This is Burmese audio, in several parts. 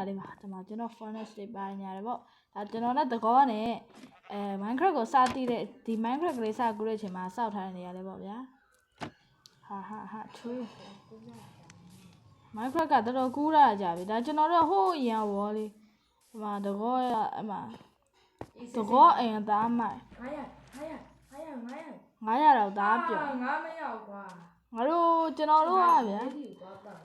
လေးပါဒီမှာကျွန်တော် furnace တွေပါနေရတယ်ပေါ့ဒါကျွန်တော်နဲ့တကောနဲ့Minecraft ကိုစတည်တဲ့ဒီ Minecraft ကလေးစကူတဲ့အချိန်မှာစောက်ထားတဲ့နေရာလေးပေါ့ဗျာဟာထူး Minecraft ကတော်တော်ကူးရကြပြီဒါကျွန်တော်တို့ဟိုးအရင်ဝေါ်လေးဒီမှာတကောရအမတကောအိမ်သားမိုက်900တော့သားပြောငါမရောက်ကွာငါတို့ကျွန်တော်တို့ကဗျာ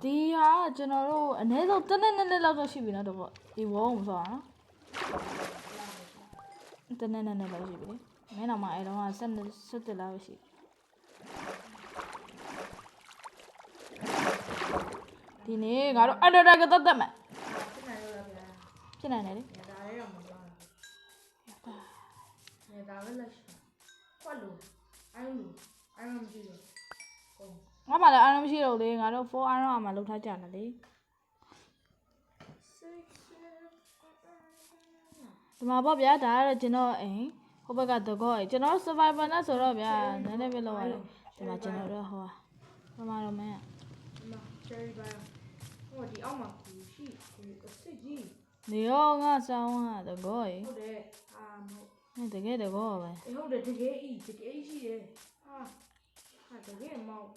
ဒီဟာကျွန်တော်တို့အနည်းဆုံးတစ်နှစ်လောက်တော့ရှိပြီနော်တော့ဒီဝေါ်မဆိုတော့နော်တစ်နှစ်လောက်ရှိပြီလေမင်းတော့မှအဲ့တော့17လောက်ရှိဒီနေ့ငါတို့အတော်တကတတ်မယ်ဖြစ်နိုင်တယ်လေဒါလည်းတော့မသွားဘူးဒါပဲလက်ရှိကွက်လို့အိုင်းမရှိဘူးငါမှလည်းအားလုံးမရှိတော့လေငါတို့4 iron အမှလောက်ထားကြတယ်လေဒီမှာပေါ့ဗျာဒါကတော့ကျွန်တော်အိမ်ဟိုဘက်ကတကောအိမ်ကျွန်တော် survivor နဲ့ဆိုတော့ဗျာနည်းနည်းပဲလောက်ရတယ်ဒီမှာကျွန်တော်တို့ဟိုဟာမမတော့မင်းဒီမှာ cherry bar ဟိုဒီအောက်မှာကူရှိကူအစ်စ်ကြီးနေရောငါစောင်းဟာတကောအိမ်ဟုတ်တယ်မဟုတ်တကယ်တကောပဲဟုတ်တယ်တကယ်ရှိတယ်ဟာတကယ်မောက်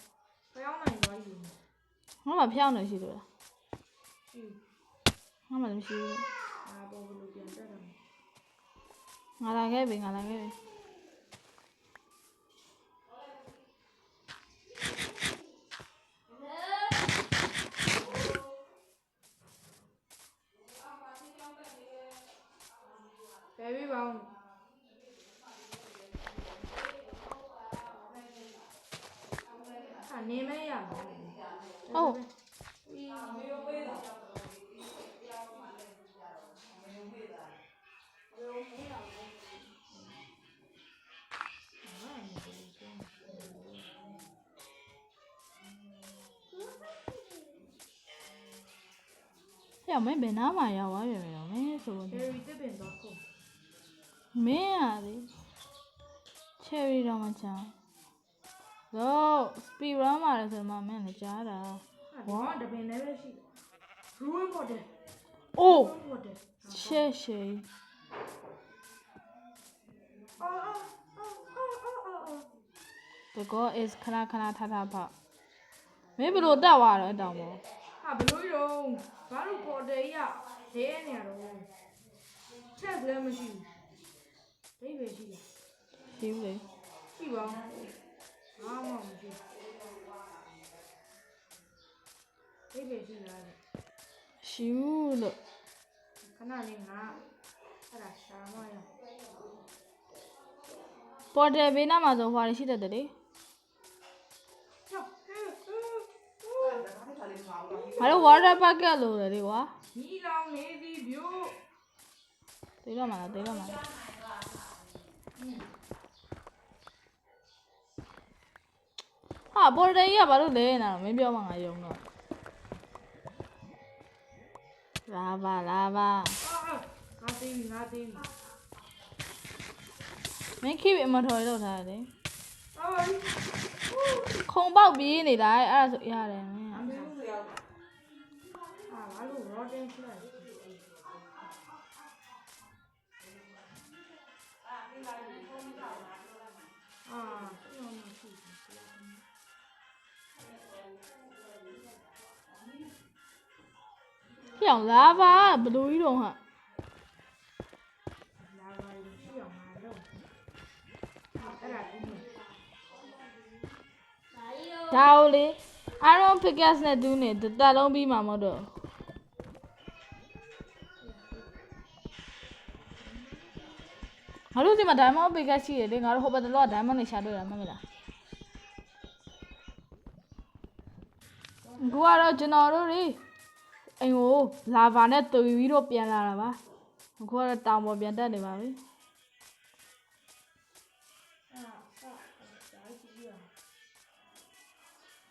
ဖျောင်းနိုင်သွားပြီငါမှဖျောင်းနေရှိလို့လားရှိငါမှလည်းမရှိဘူးပေါ်ဘလို့ပြန်တက်တယ်ငါလာခဲ့ပြီBaby bone. Name it ya. Oh. ရမင်းဘယ်နားမှာရောက်သွားပြန်ပြီတော့မင်းဆိုတော့ cherry တစ်ပင်တော့ခုမင်းရလေ cherry တော့မချမ်းတော့ speed run မှာလည်းဆိုမှမင်းလည်းကြားတာဝါတပင်လည်းပဲရှိတယ် ruin ပေါ်တယ်အိုးရှေ့the goal is ခဏထဖောက်မင်းဘယ်လိုတက်သွားတော့အတောင်ပေါ့ဟာဘလို့ရောဘာလို့ပေါ်တယ်ရဒဲနေရတော့ချက်လည်းမရှိဘူးဒိတ်ပဲရှိတယ်ရှိဘူးလေရှိပါဘာမှမရှိဒိတ်ပဲရှိလားရှိဘူးလို့ခဏလေးငါအဲ့ဒါရှာမရပေါ်တယ်ဘေးနားမှာဆိုဟွာရှိတတ်တယ်လေငါတို့ water bucket လို့လေကွာညီလောင်နေသည်ဗျို့တေးတော့မှာဟာပေါ်တယ်ကြီးကဘာလို့လဲနေတာမင်းပြောမှငါယုံတော့လာပါငါသေးပြီမင်းခိအမထော်လောက်ထားတယ်ခုံပေါက်ပြေးနေတာအဲ့ဒါဆိုရတယ်မင်းဘာလို့ rotten ဖြစ်လဲပြောင်းလာပါဘလူကြီးတော့ဟာလာပါရှိအောင်ငါတော့အဲ့ဒါဒီဒါဦးလေ Iron Pickaxe နဲ့တူးနေတက်လုံးပြီးမှာမဟုတ်တော့ငါတို့ဒီမှာ Diamond Pickaxe ရှိတယ်လေငါတို့ဟိုဘက်တလောက Diamond နဲ့ရှာတွေ့တာမဟုတ်လားအခုကတော့ကျွန်တော်တို့တွေအိမ်ကိုလာဗာနဲ့တူပြီးတော့ပြန်လာတာပါအခုကတော့တောင်ပေါ်ပြန်တက်နေပါပြီ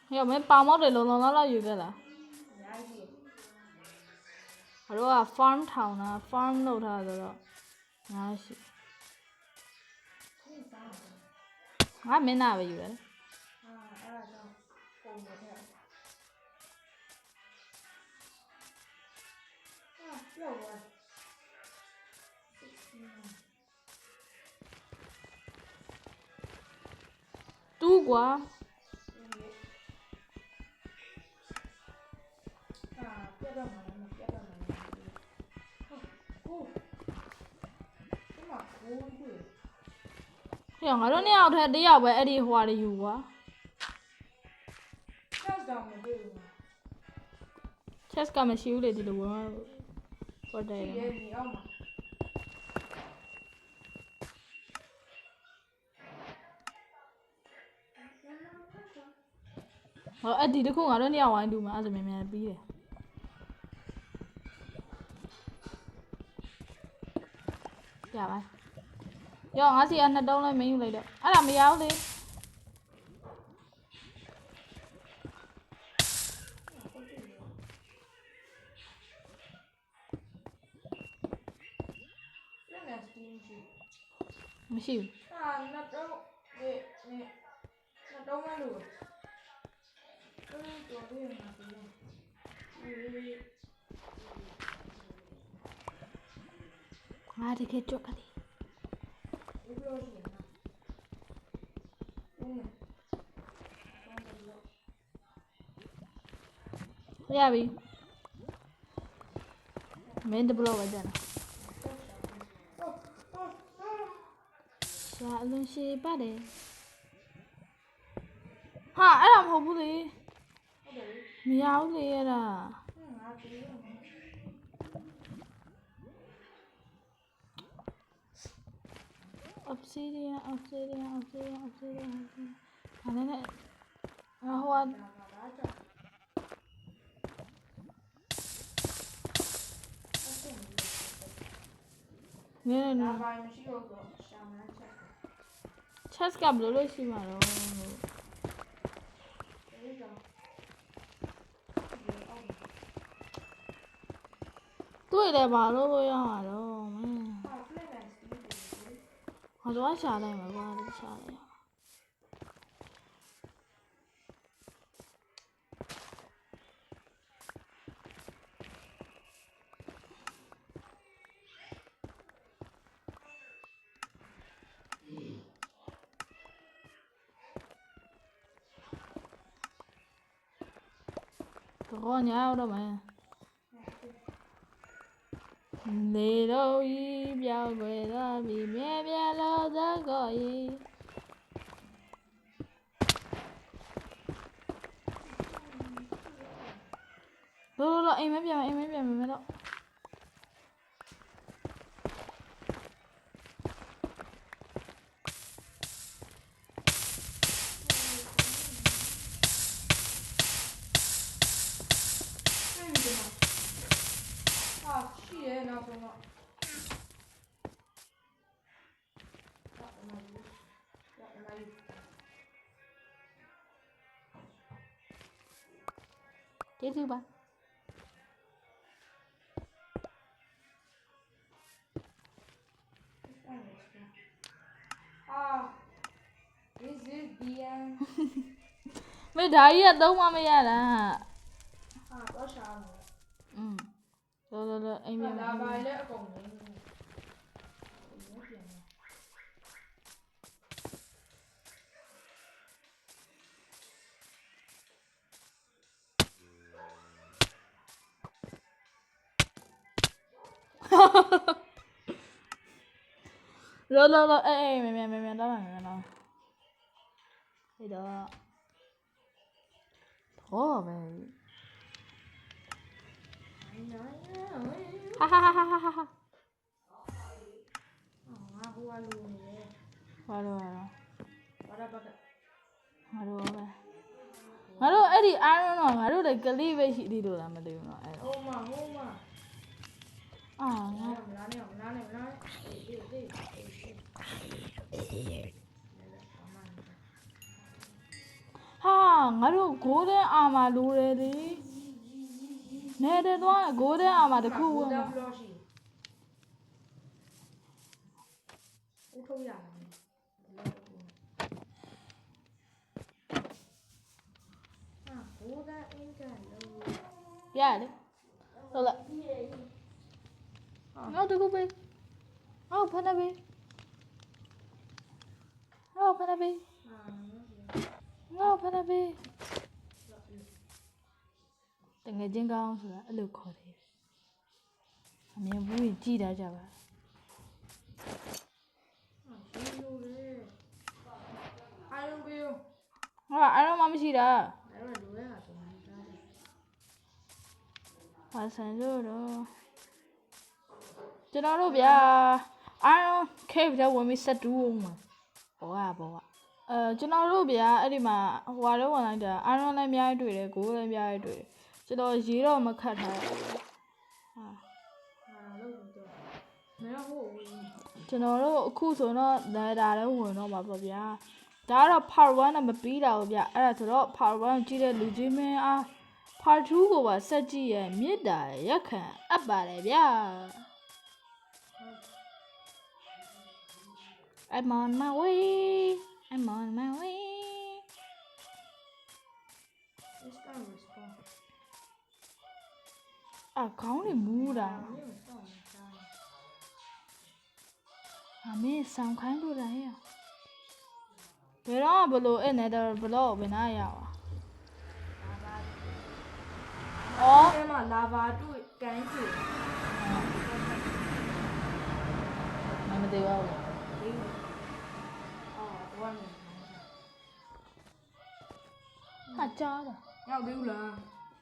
ဟဲ့မင်းပါမောက်တွေလုံးလောက်ယူခဲ့လားငါတို့က farm ထောင်တာ farm လုပ်ထားဆိုတော့ငါရှိငါမင်းနာပဲယူတယ်အဲ့ဒါတော့ပုံပေါ်ထက် ကွာ ပြတ်တော့မှာမပြတ်တော့မှာကိုဒီမှာကိုတွေ့ ဟဲ့ငါတို့နှစ်ယောက်ထဲတစ်ယောက်ပဲအဲ့ဒီဟွာတွေယူကွာ ချက်တောင်မတွေ့ဘူး chest ကမရှိဘူးလေဒီလိုဟုတ်တယ် ဒီရဲ့ဒီအောက်မှာ ဟောအဲ့ဒီတခုငါတို့နှစ်ယောက်ဝိုင်းတူမှာအဲ့ဆိုမြန်မြန်ပြီးတယ်ရပါရောငါစီက2တုံးလေးမင်းယူလိုက်တော့အဲ့ဒါမရဘူးလေ လက်နဲ့စတင်းရှိ မရှိဘူး နှစ်တော့ဒီနှစ်တော့မလို့တော်လေးမှာဒီ ငါတကယ်ကြွက်ကလေး ဒီလိုရှိနေတာရပြီမင်းတဘလို့ပဲကြတယ်ရှာအလုံးရှိပါတယ်ဟာအဲ့ဒါမဟုတ်ဘူးလေ ဟုတ်တယ် မရဘူးလေအဲ့ဒါ ငါဒီလို obsidian ဟာလည်းနဲ့ဟိုက နည်းန ဒါ ည်း ပိုင်းမရှိတော့ဆိုရှာမှန်းချက် chest ကဘယ်လိုလုပ်ရှိမှာတော့ ဒီတော့ တွေ့တယ်ဘာလို့လို့ရမှာတော့မင်း ဖလက်နဲ့စတင်းရှိ ဟောတော့ရှာလိုက်မှာကွာဒီရှာလိုက်တော့ညာတော့မယ်နေတော့ဤပြောင်းွယ်သွားပြီမြဲမြဲလို့သကောဤလို့အိမ်မပြန်မယ်တော့ ရှိရဲနောက်ဆုံးတော့ကျေးဇူးပါ this is the end မေဒါကြီးကသုံးမမရတာ တော့ရှာမယ် လောအိမ်ပြန် ဒါပါလေအကုန်လုံးလောအေးမြန်တော့မယ်နော်ဒီတော့ဟောပဲ ဟာ ငါဟိုကလူနေတယ် ဘာလို့ ဘာသာပတ် ငါတို့အဲ့ဒီ iron တော့ငါတို့လည်းကလေးပဲရှိသေးလို့လားမသိဘူးနော်အဲ့တော့ ဟိုမှာ ငါ မလားနဲ့ဟာငါတို့ golden armor လိုတယ်လေနေတယ်တော့ golden armor တခုဝင် ဒါ မှာ ဘလော့ရှိဦးထုတ်ရတယ်ဘောဒါအင်ကန်လို့ ရတယ်ဟုတ်လားငါတို့ကိုပဲဖနဘေ ငါဖနာပေးတငယ်ချင်းကောင်းဆိုတာအဲ့လိုခေါ်တယ်အမြင်ဘူးရင်ကြည်တာကြပါ ရှင်းလို့လေအာရုံပေးရော ငါအားလုံးမရှိတာ အဲ့တော့လူရဲ့ဟာဆိုနေတာ ဟာဆန်လို့တော့ကျွန်တော်တို့ဗျာအားလုံး cave ထဲဝင်ပြီးဆက်တူးအောင်မှာဘောကကျွန်တော်တို့ဗျာအဲ့ဒီမှာဟွာတော့ဝင်လိုက်တာအားလုံးလည်းအများကြီးတွေ့တယ်ကိုယ်လည်းအများကြီးတွေ့တယ်ကျွန်တော်ရေးတော့မခတ်ထားဘူးဟာ ဟာလို့တော့မရဟုတ်ဘူး ကျွန်တော်တို့အခုဆိုတော့ဒါလည်းဝင်တော့မှာပေါ့ဗျာဒါကတော့ part 1နဲ့မပြီးတာဘူးဗျအဲ့ဒါဆိုတော့ part 1ကြည့်တဲ့လူကြီးမင်းအား part 2ကိုပါဆက်ကြည့်ရဲ့မြစ်တာရက်ခံအပ်ပါတယ်ဗျာ I'm on my way I'm on my way it's time respond ခေါင်းတွေမူးတာ မင်းစောင့်နေတာ အမေဆောင်ခိုင်းလို့လားဟဲ့ဘယ်တော့ဘလို့အဲ့နဲ့တော့ဘလို့ဘယ်နာရအောင်အော် အဲ့မှာလာဗာတွေ့ကန်ကြည့် မသိပါဘူး ဒီအော်ဘောနေ ဟာကြားတာ ရောက်သေးဘူးလား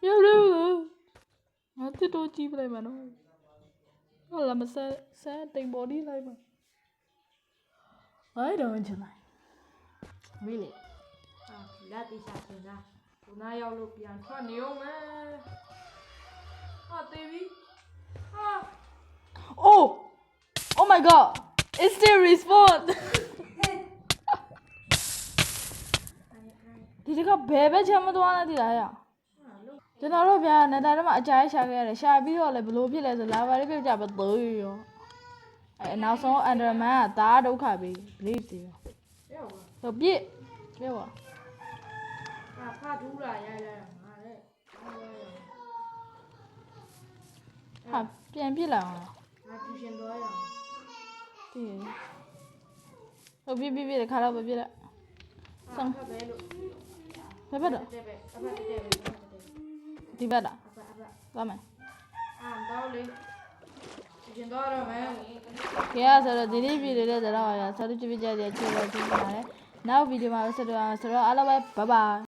ရောက်တယ်ငါတစ်တော့ကြည့်ပလိုက်မှာနော်ဟောလာမဆက်တိမ်ဘော်ဒီလိုက်မှာ I don't like really ဟာလက်တိစားတင်တာဘုနာရောက်လို့ပြန်ထွက်နေအောင်မယ်ဟာတေးပြီဟာ oh my god it's still respawn ဒီတကဘယ်ပဲချမ်းမသွားနဲ့တိလားရကျွန်တော်တို့ဗျာနေတိုင်းမှာအကြိုက်ရှာခဲ့ရတယ်ရှာပြီးတော့လည်းဘလို့ဖြစ်လဲဆိုလာပါလေးပြကြပါသေးရောနောက်ဆုံးအန်ဒရမန်ကသားဒုက္ခပေးဘလေးစီရော ရောက်ပါ တော့ပြစ်ပြောပါ ဟာဖတ်ထူးလာရိုက်လိုက်တာငါတဲ့ ဟာပြန်ပြစ်လာအောင်လား ငါကျူရှင်သွားရအောင် တည်ရဟုတ်ပြစ်ခါတော့ပြစ်လိုက် ဆောင်းဖတ်ပဲလို့ ဘယ်ဘက်တော့ တဲ့ပဲအဖတ်တဲ့ပဲ ဒီဘက်လား အဖတ် သွားမယ် အာတော့လေကျူရှင်သွားတော့မယ် ကဲဆိုတော့ဒီနေ့ဗီဒီယိုလေးတော့ရဆရာတို့ကြည့်ပြကြတဲ့ချစ်လို့ကြည့်ပါတယ်နောက်ဗီဒီယိုမှာဆက်တွေ့အောင်ဆိုတော့အားလုံးပဲဘိုင်ဘိုင်